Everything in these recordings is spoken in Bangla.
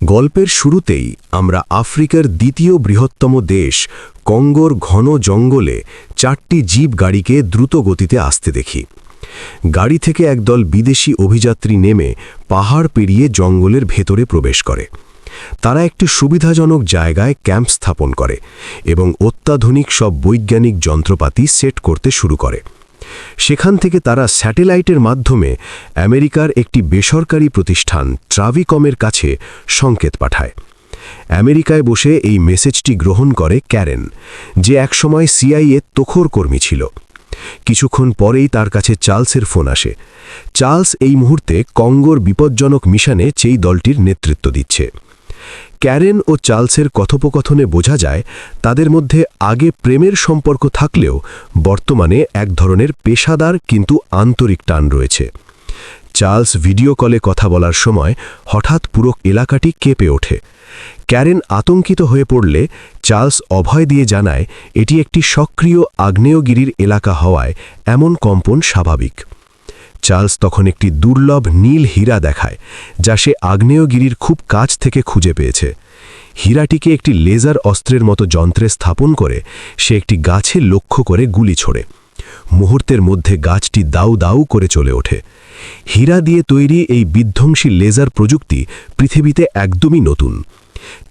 গল্পের শুরুতেই আমরা আফ্রিকার দ্বিতীয় বৃহত্তম দেশ কঙ্গোর ঘন জঙ্গলে 4টি জিপ গাড়িকে দ্রুত গতিতে আসতে দেখি। গাড়ি থেকে একদল বিদেশি অভিযাত্রী নেমে পাহাড় পেরিয়ে জঙ্গলের ভেতরে প্রবেশ করে। তারা একটি সুবিধাজনক জায়গায় ক্যাম্প স্থাপন করে এবং অত্যাধুনিক সব বৈজ্ঞানিক যন্ত্রপাতি সেট করতে শুরু করে। সেখান থেকে তারা স্যাটেলাইটের মাধ্যমে আমেরিকার একটি বেসরকারি প্রতিষ্ঠান ট্রাভিকমের কাছে সংকেত পাঠায়। আমেরিকায় বসে এই মেসেজটি গ্রহণ করে ক্যারেন, যে একসময় সিআইএ তোখর কর্মী ছিল। কিছুক্ষণ পরেই তার কাছে চার্লসের ফোন আসে। চার্লস এই মুহূর্তে কঙ্গোর বিপজ্জনক মিশনে সেই দলটির নেতৃত্ব দিচ্ছে। ক্যারেন ও চার্লসের কথোপকথনে বোঝা যায় তাদের মধ্যে আগে প্রেমের সম্পর্ক থাকলেও বর্তমানে এক ধরনের পেশাদার কিন্তু আন্তরিক টান রয়েছে। চার্লস ভিডিও কলে কথা বলার সময় হঠাৎ পুরো এলাকাটি কেঁপে ওঠে। ক্যারেন আতঙ্কিত হয়ে পড়লে চার্লস অভয় দিয়ে জানায় এটি একটি সক্রিয় আগ্নেয়গিরির এলাকা হওয়ায় এমন কম্পন স্বাভাবিক। চার্লস তখন একটি দুর্লভ নীল হীরা দেখায়, যা সে আগ্নেয়গিরির খুব কাছ থেকে খুঁজে পেয়েছে। হীরাটিকে একটি লেজার অস্ত্রের মতো যন্ত্রে স্থাপন করে সে একটি গাছে লক্ষ্য করে গুলি ছোড়ে। মুহূর্তের মধ্যে গাছটি দাউ দাউ করে চলে ওঠে। হীরা দিয়ে তৈরি এই বিধ্বংসী লেজার প্রযুক্তি পৃথিবীতে একদমই নতুন।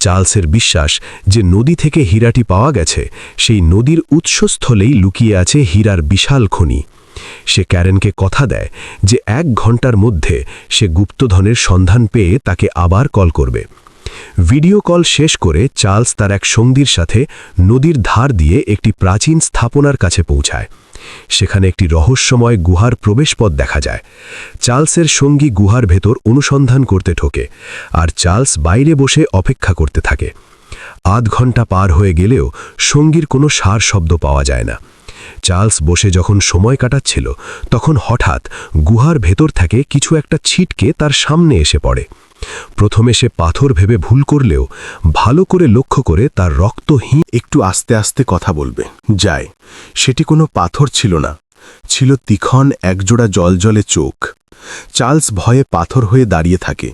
চার্লসের বিশ্বাস যে নদী থেকে হীরাটি পাওয়া গেছে, সেই নদীর উৎসস্থলেই লুকিয়ে আছে হীরার বিশাল খনি। সে ক্যারেনকে কথা দেয় যে 1 ঘন্টার মধ্যে সে গুপ্তধনের সন্ধান পেয়ে তাকে আবার কল করবে। ভিডিও কল শেষ করে চার্লস তার এক সঙ্গীর সাথে নদীর ধার দিয়ে একটি প্রাচীন স্থাপনার কাছে পৌঁছায়। সেখানে একটি রহস্যময় গুহার প্রবেশপথ দেখা যায়। চার্লসের সঙ্গী গুহার ভেতর অনুসন্ধান করতে ঢোকে, আর চার্লস বাইরে বসে অপেক্ষা করতে থাকে। আধ ঘন্টা পার হয়ে গেলেও সঙ্গীর কোনো সার শব্দ পাওয়া যায় না। চার্লস বসে যখন সময় কাটাচ্ছিল, তখন হঠাৎ গুহার ভেতর থেকে কিছু একটা ছিটকে তার সামনে এসে পড়ে। প্রথমে সে পাথর ভেবে ভুল করলেও ভালো করে লক্ষ্য করে তার রক্তহীন একটু আস্তে আস্তে কথা বলবে যায়। সেটি কোনো পাথর ছিল না, ছিল তীক্ষ্ণ একজোড়া জলজলে চোখ। চার্লস ভয়ে পাথর হয়ে দাঁড়িয়ে থাকে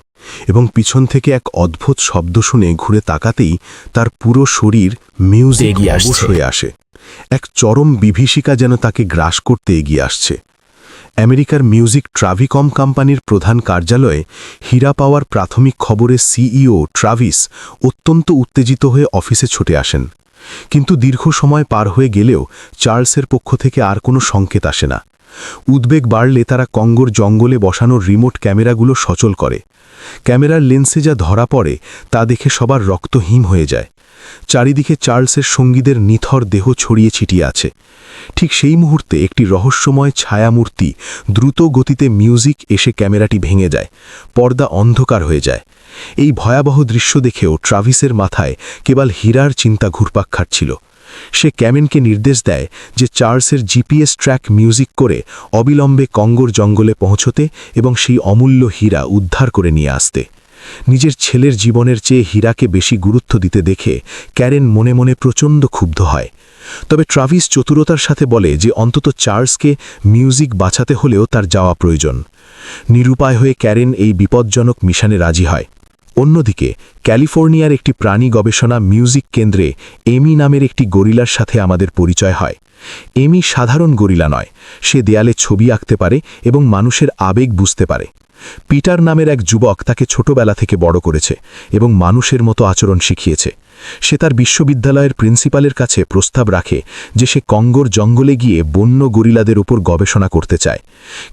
এবং পিছন থেকে এক অদ্ভুত শব্দ শুনে ঘুরে তাকাতেই তার পুরো শরীর মিউজিক অবশ হয়ে আসে। এক চরম বিভীষিকা যেন তাকে গ্রাস করতে এগিয়ে আসছে। আমেরিকার মিউজিক ট্রাভিকম কোম্পানির প্রধান কার্যালয়ে হীরা পাওয়ার প্রাথমিক খবরে সিইও ট্রাভিস অত্যন্ত উত্তেজিত হয়ে অফিসে ছুটে আসেন। কিন্তু দীর্ঘ সময় পার হয়ে গেলেও চার্লসের পক্ষ থেকে আর কোনো সংকেত আসে না। উদ্বেগ বাড়লে তারা কঙ্গোর জঙ্গলে বসানো রিমোট ক্যামেরাগুলো সচল করে। ক্যামেরার লেন্সে যা ধরা পড়ে তা দেখে সবার রক্ত হিম হয়ে যায়। চারিদিকে চার্লসের সঙ্গীদের নিথর দেহ ছড়িয়ে ছিটিয়ে আছে। ঠিক সেই মুহূর্তে একটি রহস্যময় ছায়ামূর্তি দ্রুত গতিতে মিউজিক এসে ক্যামেরাটি ভেঙে যায়। পর্দা অন্ধকার হয়ে যায়। এই ভয়াবহ দৃশ্য দেখেও ট্রাভিসের মাথায় কেবল হীরার চিন্তা ঘুরপাক খাচ্ছিল। সে ক্যামেনকে নির্দেশ দেয় যে চার্লসের জিপিএস ট্র্যাক মিউজিক করে অবিলম্বে কঙ্গোর জঙ্গলে পৌঁছতে এবং সেই অমূল্য হীরা উদ্ধার করে নিয়ে আসতে। নিজের ছেলের জীবনের চেয়ে হীরাকে বেশি গুরুত্ব দিতে দেখে ক্যারেন মনে মনে প্রচণ্ড ক্ষুব্ধ হয়। তবে ট্রাভিস চতুরতার সাথে বলে যে অন্তত চার্লসকে মিউজিক বাঁচাতে হলেও তার যাওয়া প্রয়োজন। নিরুপায় হয়ে ক্যারেন এই বিপজ্জনক মিশনে রাজি হয়। অন্যদিকে ক্যালিফোর্নিয়ার একটি প্রাণী গবেষণা মিউজিক কেন্দ্রে এমি নামের একটি গরিলার সাথে আমাদের পরিচয় হয়। এমি সাধারণ গরিলা নয়, সে দেয়ালে ছবি আঁকতে পারে এবং মানুষের আবেগ বুঝতে পারে। পিটার নামের এক যুবক তাকে ছোটবেলা থেকে বড় করেছে এবং মানুষের মতো আচরণ শিখিয়েছে। সে তার বিশ্ববিদ্যালয়ের প্রিন্সিপালের কাছে প্রস্তাব রাখে যে সে কঙ্গোর জঙ্গলে গিয়ে বন্য গরিলাদের উপর গবেষণা করতে চায়,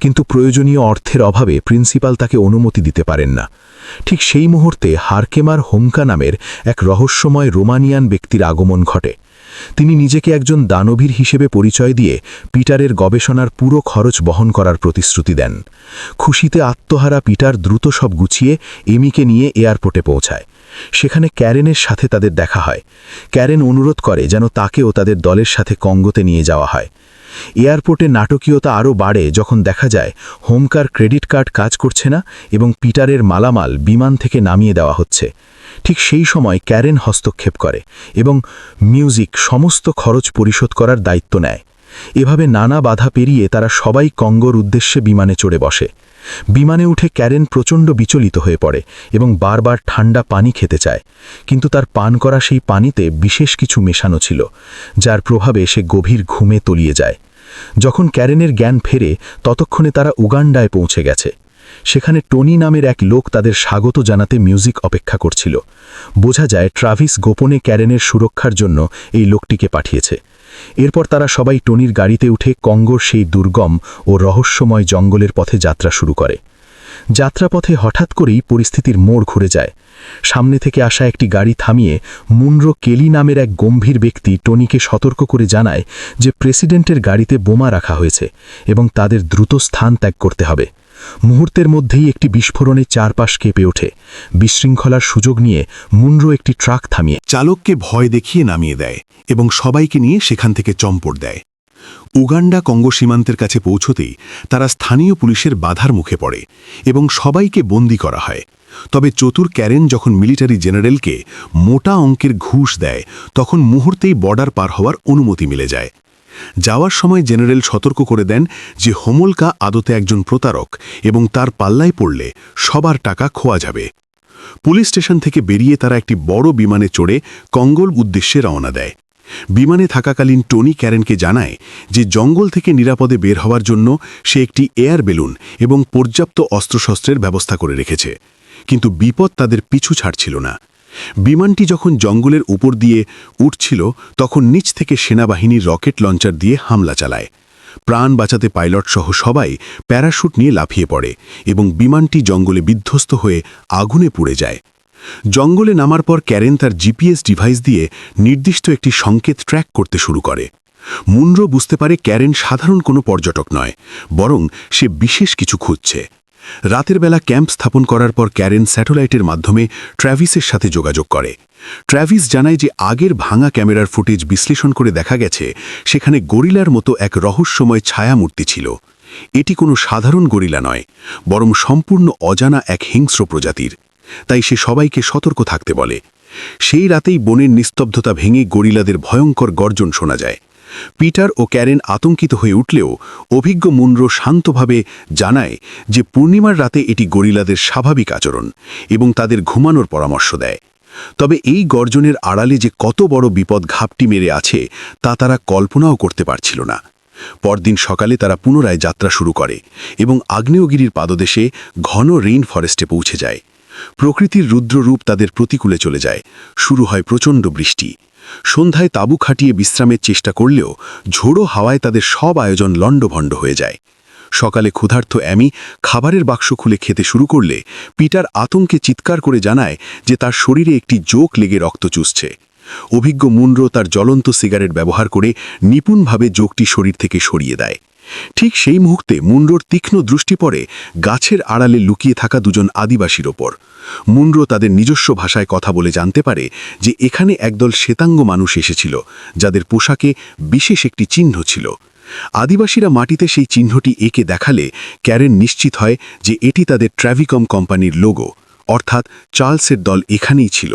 কিন্তু প্রয়োজনীয় অর্থের অভাবে প্রিন্সিপাল তাকে অনুমতি দিতে পারেন না। ঠিক সেই মুহূর্তে হারকেমার হোমকা নামের এক রহস্যময় রোমানিয়ান ব্যক্তির আগমন ঘটে। তিনি নিজেকে একজন দানবীর হিসেবে পরিচয় দিয়ে পিটারের গবেষণার পুরো খরচ বহন করার প্রতিশ্রুতি দেন। খুশিতে আত্মহারা পিটার দ্রুত সব গুছিয়ে এমিকে নিয়ে এয়ারপোর্টে পৌঁছায়। সেখানে ক্যারেনের সাথে তাদের দেখা হয়। ক্যারেন অনুরোধ করে যেন তাকেও তাদের দলের সাথে কঙ্গোতে নিয়ে যাওয়া হয়। এয়ারপোর্টে নাটকীয়তা আরও বাড়ে যখন দেখা যায় হোমকার ক্রেডিট কার্ড কাজ করছে না এবং পিটারের মালামাল বিমান থেকে নামিয়ে দেওয়া হচ্ছে। ঠিক সেই সময় ক্যারেন হস্তক্ষেপ করে এবং মিউজিক সমস্ত খরচ পরিশোধ করার দায়িত্ব নেয়। এভাবে নানা বাধা পেরিয়ে তারা সবাই কঙ্গোর উদ্দেশ্যে বিমানে চড়ে বসে। বিমানে উঠে ক্যারেন প্রচণ্ড বিচলিত হয়ে পড়ে এবং বারবার ঠান্ডা পানি খেতে চায়, কিন্তু তার পান করা সেই পানিতে বিশেষ কিছু মেশানো ছিল, যার প্রভাবে সে গভীর ঘুমে তলিয়ে যায়। যখন ক্যারেনের জ্ঞান ফেরে ততক্ষণে তারা উগান্ডায় পৌঁছে গেছে। সেখানে টনি নামের এক লোক তাদের স্বাগত জানাতে মিউজিক অপেক্ষা করছিল। বোঝা যায় ট্রাভিস গোপনে ক্যারেনের সুরক্ষার জন্য এই লোকটিকে পাঠিয়েছে। এরপর তারা সবাই টনির গাড়িতে উঠে কঙ্গোর সেই দুর্গম ও রহস্যময় জঙ্গলের পথে যাত্রা শুরু করে। যাত্রাপথে হঠাৎ করেই পরিস্থিতির মোড় ঘুরে যায়। সামনে থেকে আসা একটি গাড়ি থামিয়ে মুনরো কেলি নামের এক গম্ভীর ব্যক্তি টনিকে সতর্ক করে জানায় যে প্রেসিডেন্টের গাড়িতে বোমা রাখা হয়েছে এবং তাদের দ্রুত স্থান ত্যাগ করতে হবে। মুহূর্তের মধ্যেই একটি বিস্ফোরণে চারপাশ কেঁপে ওঠে। বিশৃঙ্খলার সুযোগ নিয়ে মুনরো একটি ট্রাক থামিয়ে চালককে ভয় দেখিয়ে নামিয়ে দেয় এবং সবাইকে নিয়ে সেখান থেকে চম্পট দেয়। উগান্ডা কঙ্গো সীমান্তের কাছে পৌঁছতেই তারা স্থানীয় পুলিশের বাধার মুখে পড়ে এবং সবাইকে বন্দী করা হয়। তবে চতুর ক্যারেন যখন মিলিটারি জেনারেলকে মোটা অঙ্কের ঘুষ দেয়, তখন মুহূর্তেই বর্ডার পার হওয়ার অনুমতি মিলে যায়। যাওয়ার সময় জেনারেল সতর্ক করে দেন যে হোমলকা আদতে একজন প্রতারক এবং তার পাল্লায় পড়লে সবার টাকা খোয়া যাবে। পুলিশ স্টেশন থেকে বেরিয়ে তারা একটি বড় বিমানে চড়ে কঙ্গোর উদ্দেশ্যে রওনা দেয়। বিমানে থাকাকালীন টনি ক্যারেনকে জানায় যে জঙ্গল থেকে নিরাপদে বের হওয়ার জন্য সে একটি এয়ার বেলুন এবং পর্যাপ্ত অস্ত্রশস্ত্রের ব্যবস্থা করে রেখেছে, কিন্তু বিপদ তাদের পিছু ছাড়ছিল না। বিমানটি যখন জঙ্গলের উপর দিয়ে উঠছিল তখন নিচ থেকে সেনাবাহিনীর রকেট লঞ্চার দিয়ে হামলা চালায়। প্রাণ বাঁচাতে পাইলট সহ সবাই প্যারাশুট নিয়ে লাফিয়ে পড়ে এবং বিমানটি জঙ্গলে বিধ্বস্ত হয়ে আগুনে পুড়ে যায়। জঙ্গলে নামার পর ক্যারেন তার জিপিএস ডিভাইস দিয়ে নির্দিষ্ট একটি সংকেত ট্র্যাক করতে শুরু করে। মুনরো বুঝতে পারে ক্যারেন সাধারণ কোনো পর্যটক নয়, বরং সে বিশেষ কিছু খুঁজছে। রাতের বেলা ক্যাম্প স্থাপন করার পর ক্যারেন স্যাটেলাইটের মাধ্যমে ট্র্যাভিসের সাথে যোগাযোগ করে। ট্র্যাভিস জানায় যে আগের ভাঙা ক্যামেরার ফুটেজ বিশ্লেষণ করে দেখা গেছে সেখানে গরিলার মতো এক রহস্যময় ছায়ামূর্তি ছিল। এটি কোনো সাধারণ গরিলা নয়, বরং সম্পূর্ণ অজানা এক হিংস্র প্রজাতির। তাই সে সবাইকে সতর্ক থাকতে বলে। সেই রাতেই বনের নিস্তব্ধতা ভেঙে গরিলাদের ভয়ঙ্কর গর্জন শোনা যায়। পিটার ও ক্যারেন আতঙ্কিত হয়ে উঠলেও অভিজ্ঞ মুনরো শান্তভাবে জানায় যে পূর্ণিমার রাতে এটি গরিলাদের স্বাভাবিক আচরণ এবং তাদের ঘুমানোর পরামর্শ দেয়। তবে এই গর্জনের আড়ালে যে কত বড় বিপদ ঘাপটি মেরে আছে তা তারা কল্পনাও করতে পারছিল না। পরদিন সকালে তারা পুনরায় যাত্রা শুরু করে এবং আগ্নেয়গিরির পাদদেশে ঘন রেইন ফরেস্টে পৌঁছে যায়। প্রকৃতির রুদ্ররূপ তাদের প্রতিকূলে চলে যায়। শুরু হয় প্রচণ্ড বৃষ্টি। সন্ধ্যায় তাঁবু খাটিয়ে বিশ্রামের চেষ্টা করলেও ঝোড়ো হাওয়ায় তাদের সব আয়োজন লণ্ডভণ্ড হয়ে যায়। সকালে ক্ষুধার্ত অ্যামি খাবারের বাক্স খুলে খেতে শুরু করলে পিটার আতঙ্কে চিৎকার করে জানায় যে তার শরীরে একটি জোক লেগে রক্ত চুষছে। অভিজ্ঞ মুনরো তার জ্বলন্ত সিগারেট ব্যবহার করে নিপুণভাবে জোকটি শরীর থেকে সরিয়ে দেয়। ঠিক সেই মুহূর্তে মুনরোর তীক্ষ্ণ দৃষ্টি পড়ে গাছের আড়ালে লুকিয়ে থাকা দুজন আদিবাসীর ওপর। মুনরো তাদের নিজস্ব ভাষায় কথা বলে জানতে পারে যে এখানে একদল শ্বেতাঙ্গ মানুষ এসেছিল, যাদের পোশাকে বিশেষ একটি চিহ্ন ছিল। আদিবাসীরা মাটিতে সেই চিহ্নটি এঁকে দেখালে ক্যারেন নিশ্চিত হয় যে এটি তাদের ট্র্যাভিকম কোম্পানির লোগো, অর্থাৎ চার্লসের দল এখানেই ছিল।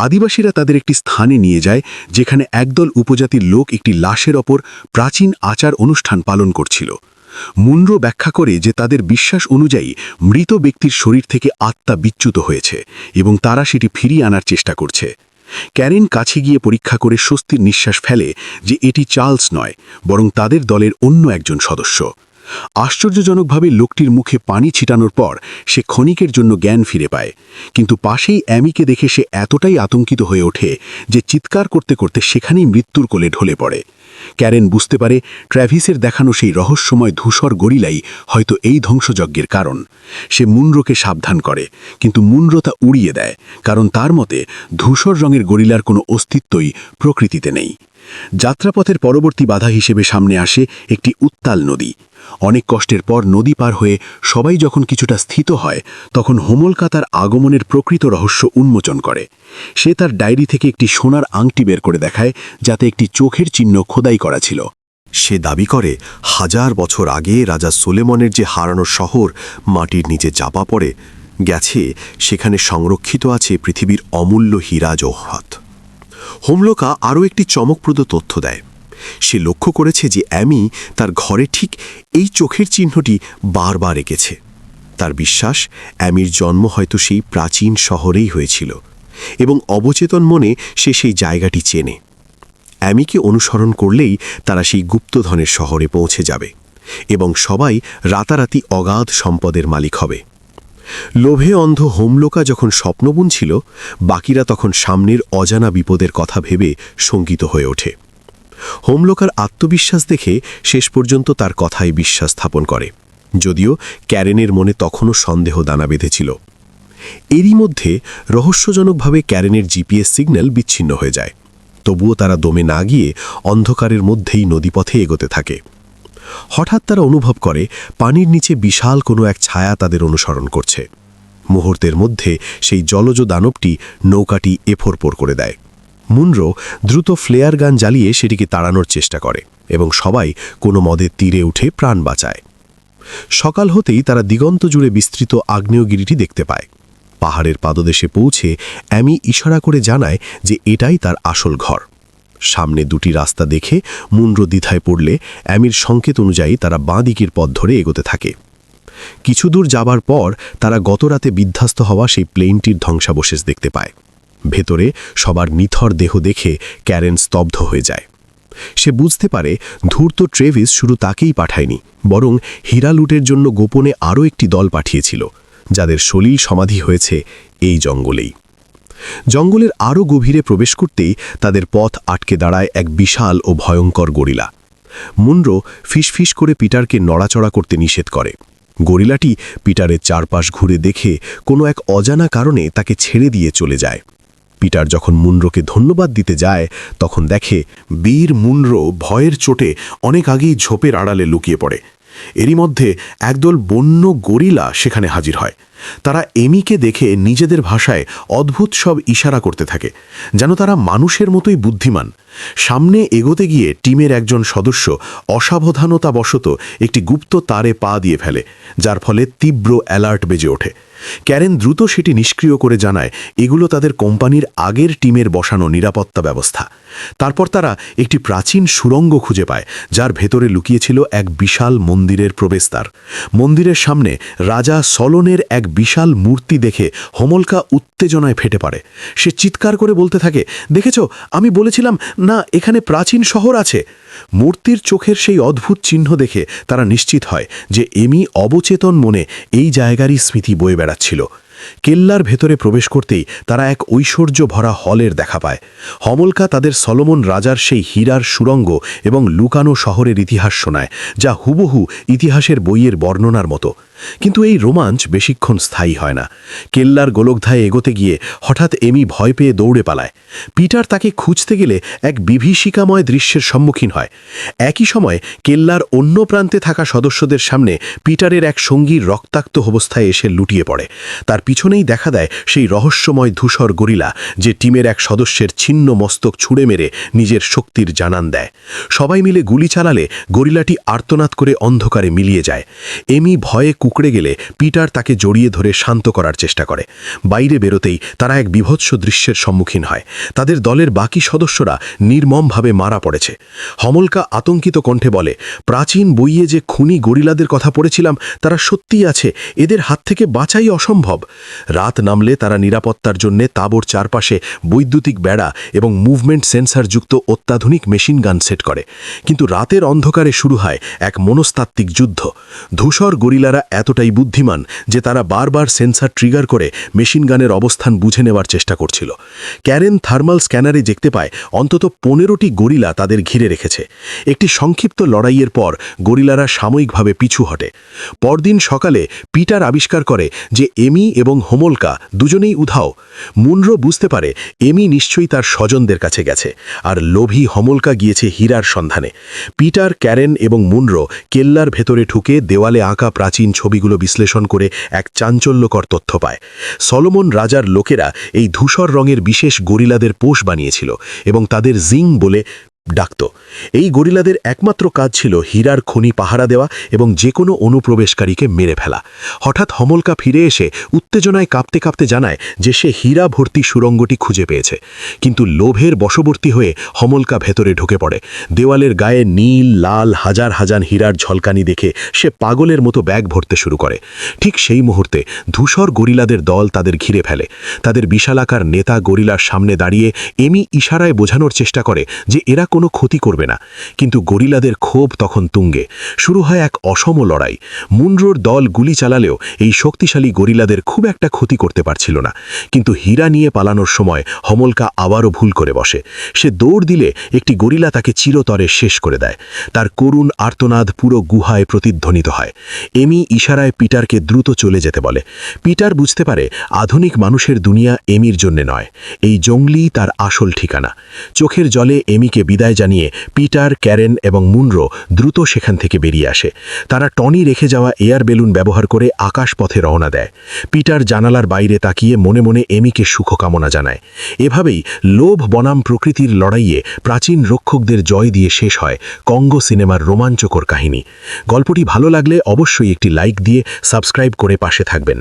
আদিবাসীরা তাদের একটি স্থানে নিয়ে যায় যেখানে একদল উপজাতির লোক একটি লাশের ওপর প্রাচীন আচার অনুষ্ঠান পালন করছিল। মুনরো ব্যাখ্যা করে যে তাদের বিশ্বাস অনুযায়ী মৃত ব্যক্তির শরীর থেকে আত্মা বিচ্যুত হয়েছে এবং তারা সেটি ফিরিয়ে আনার চেষ্টা করছে। ক্যারেন কাছে গিয়ে পরীক্ষা করে স্বস্তির নিঃশ্বাস ফেলে যে এটি চার্লস নয়, বরং তাদের দলের অন্য একজন সদস্য। আশ্চর্যজনকভাবে লোকটির মুখে পানি ছিটানোর পর সে ক্ষণিকের জন্য জ্ঞান ফিরে পায়, কিন্তু পাশেই অ্যামিকে দেখে সে এতটাই আতঙ্কিত হয়ে ওঠে যে চিৎকার করতে করতে সেখানেই মৃত্যুর কোলে ঢলে পড়ে। ক্যারেন বুঝতে পারে ট্র্যাভিসের দেখানো সেই রহস্যময় ধূসর গরিলাই হয়তো এই ধ্বংসযজ্ঞের কারণ। সে মুনরোকে সাবধান করে, কিন্তু মুনরো তা উড়িয়ে দেয়, কারণ তার মতে ধূসর রঙের গরিলার কোনো অস্তিত্বই প্রকৃতিতে নেই। যাত্রাপথের পরবর্তী বাধা হিসেবে সামনে আসে একটি উত্তাল নদী। অনেক কষ্টের পর নদী পার হয়ে সবাই যখন কিছুটা স্থিত হয়, তখন হোমলকা তার আগমনের প্রকৃত রহস্য উন্মোচন করে। সে তার ডায়েরি থেকে একটি সোনার আংটি বের করে দেখায়, যাতে একটি চোখের চিহ্ন খোদাই করা ছিল। সে দাবি করে 1000 বছর আগে রাজা সোলেমনের যে হারানো শহর মাটির নিচে চাপা পড়ে গেছে, সেখানে সংরক্ষিত আছে পৃথিবীর অমূল্য হীরা জওহরাত। হোমলকা আরও একটি চমকপ্রদ তথ্য দেয়। সে লক্ষ্য করেছে যে অ্যামি তার ঘরে ঠিক এই চোখের চিহ্নটি বারবার এঁকেছে। তার বিশ্বাস অ্যামির জন্ম হয়তো সেই প্রাচীন শহরেই হয়েছিল এবং অবচেতন মনে সে সেই জায়গাটি চেনে। অ্যামিকে অনুসরণ করলেই তারা সেই গুপ্তধনের শহরে পৌঁছে যাবে এবং সবাই রাতারাতি অগাধ সম্পদের মালিক হবে। লোভে অন্ধ হোমলোকা যখন স্বপ্ন বুনছিল, বাকিরা তখন সামনের অজানা বিপদের কথা ভেবে শঙ্কিত হয়ে ওঠে। হোমলোকার আত্মবিশ্বাস দেখে শেষ পর্যন্ত তার কথায় বিশ্বাস স্থাপন করে, যদিও ক্যারেনের মনে তখনও সন্দেহ দানা বেঁধেছিল। এরই মধ্যে রহস্যজনকভাবে ক্যারেনের জিপিএস সিগন্যাল বিচ্ছিন্ন হয়ে যায়। তবুও তারা দমে না গিয়ে অন্ধকারের মধ্যেই নদীপথে এগোতে থাকে। হঠাৎ তারা অনুভব করে পানির নিচে বিশাল কোনো এক ছায়া তাদের অনুসরণ করছে। মুহূর্তের মধ্যে সেই জলজ দানবটি নৌকাটি এফোরপোর করে দেয়। মুনরো দ্রুত ফ্লেয়ার গান জ্বালিয়ে সেটিকে তাড়ানোর চেষ্টা করে এবং সবাই কোনো মদের তীরে উঠে প্রাণ বাঁচায়। সকাল হতেই তারা দিগন্ত জুড়ে বিস্তৃত আগ্নেয়গিরিটি দেখতে পায়। পাহাড়ের পাদদেশে পৌঁছে অ্যামি ইশারা করে জানায় যে এটাই তার আসল ঘর। সামনে দুটি রাস্তা দেখে মুনরো দ্বিধায় পড়লে অ্যামির সংকেত অনুযায়ী তারা বাঁ দিকের পথ ধরে এগোতে থাকে। কিছু দূর যাবার পর তারা গতরাতে বিধ্বস্ত হওয়া সেই প্লেনটির ধ্বংসাবশেষ দেখতে পায়। ভেতরে সবার নিথর দেহ দেখে ক্যারেন স্তব্ধ হয়ে যায়। সে বুঝতে পারে ধূর্ত ট্রেভিস শুধু তাকেই পাঠায়নি, বরং হীরা লুটের জন্য গোপনে আরও একটি দল পাঠিয়েছিল, যাদের সলিল সমাধি হয়েছে এই জঙ্গলেই। জঙ্গলের আরও গভীরে প্রবেশ করতেই তাদের পথ আটকে দাঁড়ায় এক বিশাল ও ভয়ঙ্কর গরিলা। মুনরো ফিসফিস করে পিটারকে নড়াচড়া করতে নিষেধ করে। গরিলাটি পিটারের চারপাশ ঘুরে দেখে কোনো এক অজানা কারণে তাকে ছেড়ে দিয়ে চলে যায়। পিটার যখন মুনরোকে ধন্যবাদ দিতে যায়, তখন দেখে বীর মুনরো ভয়ের চোটে অনেক আগেই ঝোপের আড়ালে লুকিয়ে পড়ে। এরই মধ্যে একদল বন্য গরিলা সেখানে হাজির হয়। তারা এমিকে দেখে নিজেদের ভাষায় অদ্ভুত সব ইশারা করতে থাকে, যেন তারা মানুষের মতোই বুদ্ধিমান। সামনে এগোতে গিয়ে টিমের একজন সদস্য অসাবধানতাবশত একটি গুপ্ত তারে পা দিয়ে ফেলে, যার ফলে তীব্র অ্যালার্ট বেজে ওঠে। ক্যারেন দ্রুত সেটি নিষ্ক্রিয় করে জানায় এগুলো তাদের কোম্পানির আগের টিমের বসানো নিরাপত্তা ব্যবস্থা। তারপর তারা একটি প্রাচীন সুড়ঙ্গ খুঁজে পায়, যার ভেতরে লুকিয়েছিল এক বিশাল মন্দিরের প্রবেশদ্বার। মন্দিরের সামনে রাজা সলোনের এক বিশাল মূর্তি দেখে হোমলকা উত্তেজনায় ফেটে পড়ে। সে চিৎকার করে বলতে থাকে, দেখেছ, আমি বলেছিলাম না এখানে প্রাচীন শহর আছে। মূর্তির চোখের সেই অদ্ভুত চিহ্ন দেখে তারা নিশ্চিত হয় যে এমি অবচেতন মনে এই জায়গারই স্মৃতি বয়ে বেড়াচ্ছিল। কেল্লার ভেতরে প্রবেশ করতেই তারা এক ঐশ্বর্য ভরা হলের দেখা পায়। হমলকা তাদের সলোমন রাজার সেই হীরার সুড়ঙ্গ এবং লুকানো শহরের ইতিহাস শোনায়, যা হুবহু ইতিহাসের বইয়ের বর্ণনার মতো। কিন্তু এই রোমাঞ্চ বেশিক্ষণ স্থায়ী হয় না। কেল্লার গোলকধায়ে এগোতে গিয়ে হঠাৎ এমি ভয় পেয়ে দৌড়ে পালায়। পিটার তাকে খুঁজতে গেলে এক বিভীষিকাময় দৃশ্যের সম্মুখীন হয়। একই সময় কেল্লার অন্য প্রান্তে থাকা সদস্যদের সামনে পিটারের এক সঙ্গীর রক্তাক্ত অবস্থায় এসে লুটিয়ে পড়ে। তার পিছনেই দেখা দেয় সেই রহস্যময় ধূসর গরিলা, যে টিমের এক সদস্যের ছিন্ন মস্তক ছুঁড়ে মেরে নিজের শক্তির জানান দেয়। সবাই মিলে গুলি চালালে গরিলাটি আর্তনাদ করে অন্ধকারে মিলিয়ে যায়। এমি ভয়ে কুকড়ে গেলে পিটার তাকে জড়িয়ে ধরে শান্ত করার চেষ্টা করে। বাইরে বেরোতেই তারা এক বিভৎস দৃশ্যের সম্মুখীন হয়। তাদের দলের বাকি সদস্যরা নির্মমভাবে মারা পড়েছে। হমলকা আতঙ্কিত কণ্ঠে বলে, প্রাচীন বইয়ে যে খুনি গরিলাদের কথা পড়েছিলাম তারা সত্যিই আছে, এদের হাত থেকে বাঁচাই অসম্ভব। রাত নামলে তারা নিরাপত্তার জন্য তাঁবুর চারপাশে বৈদ্যুতিক বেড়া এবং মুভমেন্ট সেন্সারযুক্ত অত্যাধুনিক মেশিন গান সেট করে। কিন্তু রাতের অন্ধকারে শুরু হয় এক মনস্তাত্ত্বিক যুদ্ধ। ধূসর গরিলারা এতটাই বুদ্ধিমান যে তারা বারবার সেন্সার ট্রিগার করে মেশিন গানের অবস্থান বুঝে নেওয়ার চেষ্টা করছিল। ক্যারেন থার্মাল স্ক্যানারে দেখতে পায় অন্তত 15টি গরিলা তাদের ঘিরে রেখেছে। একটি সংক্ষিপ্ত লড়াইয়ের পর গরিলারা সাময়িকভাবে পিছু হটে। পরদিন সকালে পিটার আবিষ্কার করে যে এমি এবং হোমলকা দুজনেই উধাও। মুনরো বুঝতে পারে এমি নিশ্চয়ই তার স্বজনদের কাছে গেছে, আর লোভী হোমলকা গিয়েছে হীরার সন্ধানে। পিটার, ক্যারেন এবং মুনরো কেল্লার ভেতরে ঢুকে দেওয়ালে আঁকা প্রাচীন ছবিগুলো বিশ্লেষণ করে এক চাঞ্চল্যকর তথ্য পায়। সলোমন রাজার লোকেরা এই ধূসর রঙের বিশেষ গরিলাদের পোষ বানিয়েছিল এবং তাদের জিং বলে ডাকত। এই গরিলাদের একমাত্র কাজ ছিল হীরার খনি পাহারা দেওয়া এবং যে কোনো অনুপ্রবেশকারীকে মেরে ফেলা। হঠাৎ হমলকা ফিরে এসে উত্তেজনায় কাঁপতে কাঁপতে জানায় যে সে হীরা ভর্তি সুড়ঙ্গটি খুঁজে পেয়েছে। কিন্তু লোভের বশবর্তী হয়ে হমলকা ভেতরে ঢুকে পড়ে। দেওয়ালের গায়ে নীল লাল হাজার হাজার হীরার ঝলকানি দেখে সে পাগলের মতো ব্যাগ ভরতে শুরু করে। ঠিক সেই মুহূর্তে ধূসর গরিলাদের দল তাদের ঘিরে ফেলে। তাদের বিশালাকার নেতা গরিলার সামনে দাঁড়িয়ে এমি ইশারায় বোঝানোর চেষ্টা করে যে এরা কোনো ক্ষতি করবে না। কিন্তু গরিলাদের ক্ষোভ তখন তুঙ্গে। শুরু হয় এক অসম লড়াই। মুনরোর দল গুলি চালালেও এই শক্তিশালী গরিলাদের খুব একটা ক্ষতি করতে পারছিল না। কিন্তু হীরা নিয়ে পালানোর সময় হমলকা আবারও ভুল করে বসে। সে দৌড় দিলে একটি গরিলা তাকে চিরতরে শেষ করে দেয়। তার করুণ আর্তনাদ পুরো গুহায় প্রতিধ্বনিত হয়। এমি ইশারায় পিটারকে দ্রুত চলে যেতে বলে। পিটার বুঝতে পারে আধুনিক মানুষের দুনিয়া এমির জন্যে নয়, এই জঙ্গলই তার আসল ঠিকানা। চোখের জলে এমিকে বিদায় জানিয়ে পিটার, ক্যারেন এবং মুনরো দ্রুত সেখান থেকে বেরিয়ে আসে। তারা টনি রেখে যাওয়া এয়ার বেলুন ব্যবহার করে আকাশপথে রওনা দেয়। পিটার জানালার বাইরে তাকিয়ে মনে মনে এমিকে শুভকামনা জানায়। এভাবেই লোভ বনাম প্রকৃতির লড়াইয়ে প্রাচীন রক্ষকদের জয় দিয়ে শেষ হয় কঙ্গো সিনেমার রোমাঞ্চকর কাহিনী। গল্পটি ভালো লাগলে অবশ্যই একটি লাইক দিয়ে সাবস্ক্রাইব করে পাশে থাকবেন।